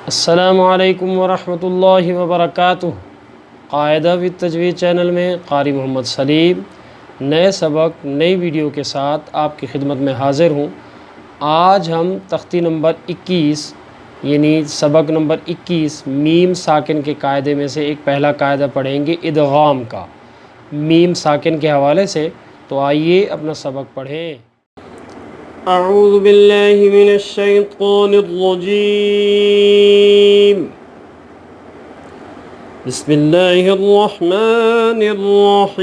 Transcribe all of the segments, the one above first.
السلام علیکم ورحمۃ اللہ وبرکاتہ۔ قاعدہ و تجوید چینل میں قاری محمد سلیم نئے سبق نئی ویڈیو کے ساتھ آپ کی خدمت میں حاضر ہوں۔ آج ہم تختی نمبر 21 یعنی سبق نمبر 21 میم ساکن کے قاعدے میں سے ایک پہلا قاعدہ پڑھیں گے، ادغام کا، میم ساکن کے حوالے سے۔ تو آئیے اپنا سبق پڑھیں۔ اعوذ باللہ من الشیطان الرجیم، بسم اللہ الرحمن الرحیم۔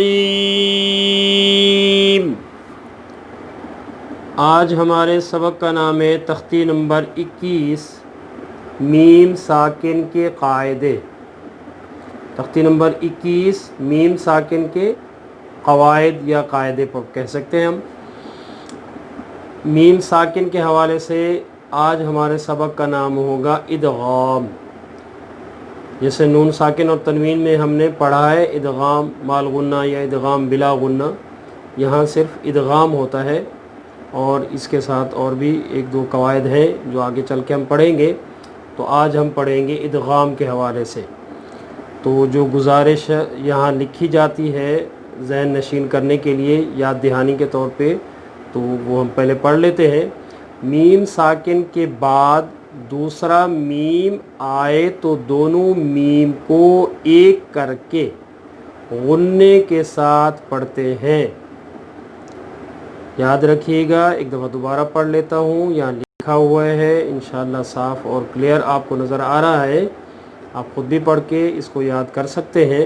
آج ہمارے سبق کا نام ہے تختی نمبر 21 میم ساکن کے قاعدے۔ تختی نمبر 21 میم ساکن کے قواعد یا قاعدے پر کہہ سکتے ہیں ہم۔ میم ساکن کے حوالے سے آج ہمارے سبق کا نام ہوگا ادغام۔ جیسے نون ساکن اور تنوین میں ہم نے پڑھا ہے ادغام مال غنہ یا ادغام بلا غنہ، یہاں صرف ادغام ہوتا ہے، اور اس کے ساتھ اور بھی ایک دو قواعد ہیں جو آگے چل کے ہم پڑھیں گے۔ تو آج ہم پڑھیں گے ادغام کے حوالے سے۔ تو جو گزارش یہاں لکھی جاتی ہے ذہن نشین کرنے کے لیے، یاد دہانی کے طور پہ، تو وہ ہم پہلے پڑھ لیتے ہیں۔ میم ساکن کے بعد دوسرا میم آئے تو دونوں میم کو ایک کر کے غنے کے ساتھ پڑھتے ہیں۔ یاد رکھیے گا، ایک دفعہ دوبارہ پڑھ لیتا ہوں، یہاں لکھا ہوا ہے، انشاءاللہ صاف اور کلیئر آپ کو نظر آ رہا ہے، آپ خود بھی پڑھ کے اس کو یاد کر سکتے ہیں۔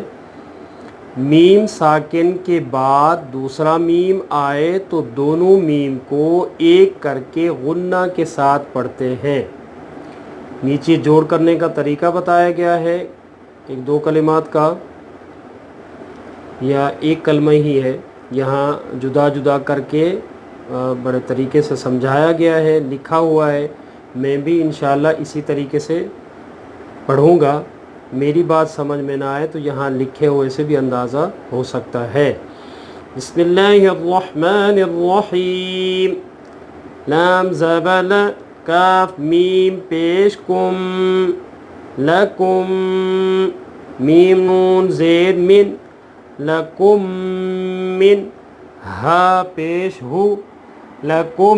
میم ساکن کے بعد دوسرا میم آئے تو دونوں میم کو ایک کر کے غنہ کے ساتھ پڑھتے ہیں۔ نیچے جوڑ کرنے کا طریقہ بتایا گیا ہے، ایک دو کلمات کا یا ایک کلمہ ہی ہے، یہاں جدا جدا کر کے بڑے طریقے سے سمجھایا گیا ہے، لکھا ہوا ہے۔ میں بھی انشاءاللہ اسی طریقے سے پڑھوں گا، میری بات سمجھ میں نہ آئے تو یہاں لکھے ہوئے سے بھی اندازہ ہو سکتا ہے۔ بسم اللہ الرحمن الرحیم۔ لام زبر ل، کاف میم پیش کم، لکم، میم نون زیر من، لکم من، ہا پیش ہو، لکم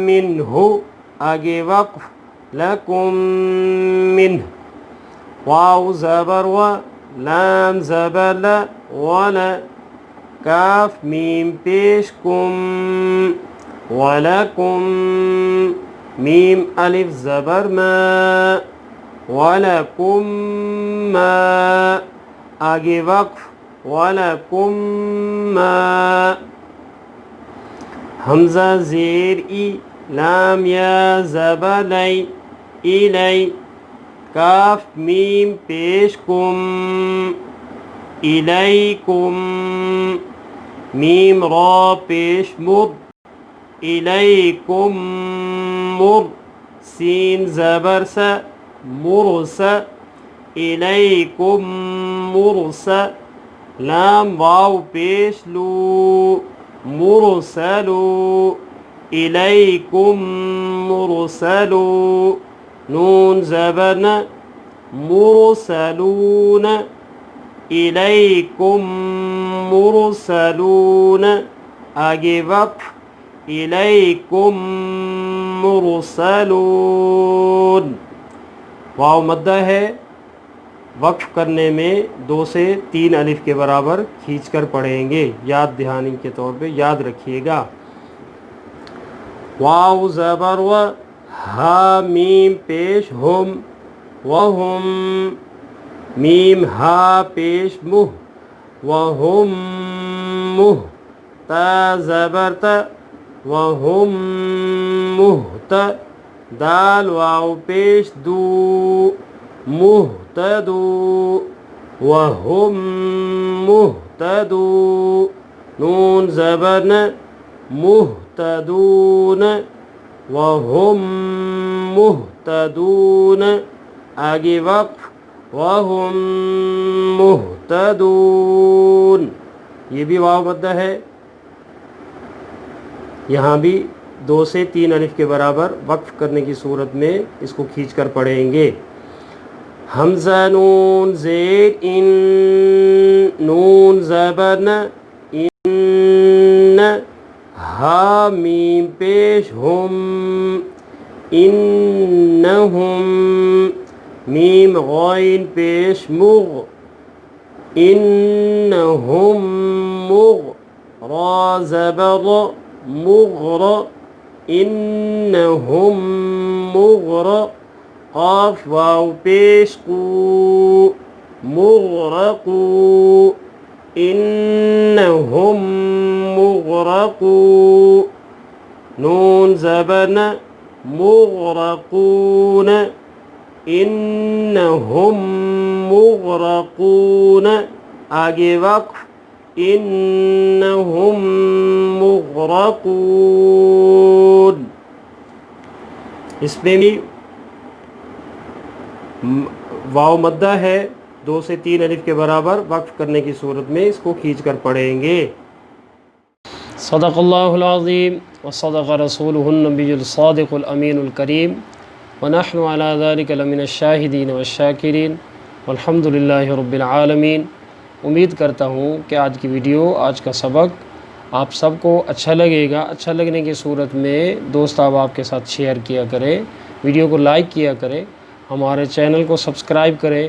من ہو، آگے وقف، لکم من۔ واو زبر و، لام زبر ل، ول، کاف میم پیش کم، ولکم، میم الف زبر ما، ولکم ما، آگے وقف، ولکم ما۔ حمزہ زیر ای، لام یا زبر لی، الی، کاف میم پیش کم، الیکم، میم را پیش مر، الیکم مر، سین زبر س، مرس، الیکم مرس، لام واو پیش لو، مرسلو، الیکم مرسلو، نون زبر ن، مرسلون، الیکم مرسلون، آگے وقف، الیکم مرسلون۔ واو مدہ ہے، وقف کرنے میں 2 سے 3 الف کے برابر کھینچ کر پڑھیں گے، یاد دہانی کے طور پہ یاد رکھیے گا۔ واو زبر و، ہا میم پیش ہم، وہم، میم ہا پیش مہ، وہم مہ، تا زبر تا، وہم مہت، دال واو پیش دو، مہتدو، وہم مہتدو، نون زبر ن، مہتدون، وہم مہتدون، آگے وقف، وہم مہتدون۔ یہ بھی واو مدہ ہے، یہاں بھی 2 سے 3 الف کے برابر وقف کرنے کی صورت میں اس کو کھینچ کر پڑھیں گے. حمزہ نون زیر ان، نون زبر ن، ان، ہا میم پیش ہم، انہم، میم غائن پیش مغ، انہم مغ، را زبر مغر، انہم مغر، قاف واو پیش قو، مغرقو، انہم مغرقو، نون زبر ن، مغرقون، انہم مغرقون. آگے وقف، انہم مغرقون. اس میں بھی واو مدہ ہے، 2 سے 3 الف کے برابر وقف کرنے کی صورت میں اس کو کھینچ کر پڑھیں گے. صدق اللہ العظیم وصدق رسولہ النبی الصادق الامین الکریم ونحن علی ذلک لمن الشاہدین والشاکرین والحمد للہ رب العالمین. امید کرتا ہوں کہ آج کی ویڈیو، آج کا سبق آپ سب کو اچھا لگے گا. اچھا لگنے کی صورت میں دوست احباب کے ساتھ شیئر کیا کریں، ویڈیو کو لائک کیا کریں، ہمارے چینل کو سبسکرائب کریں.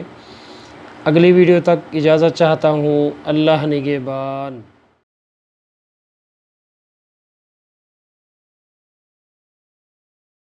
اگلی ویڈیو تک اجازت چاہتا ہوں. اللہ نگہبان.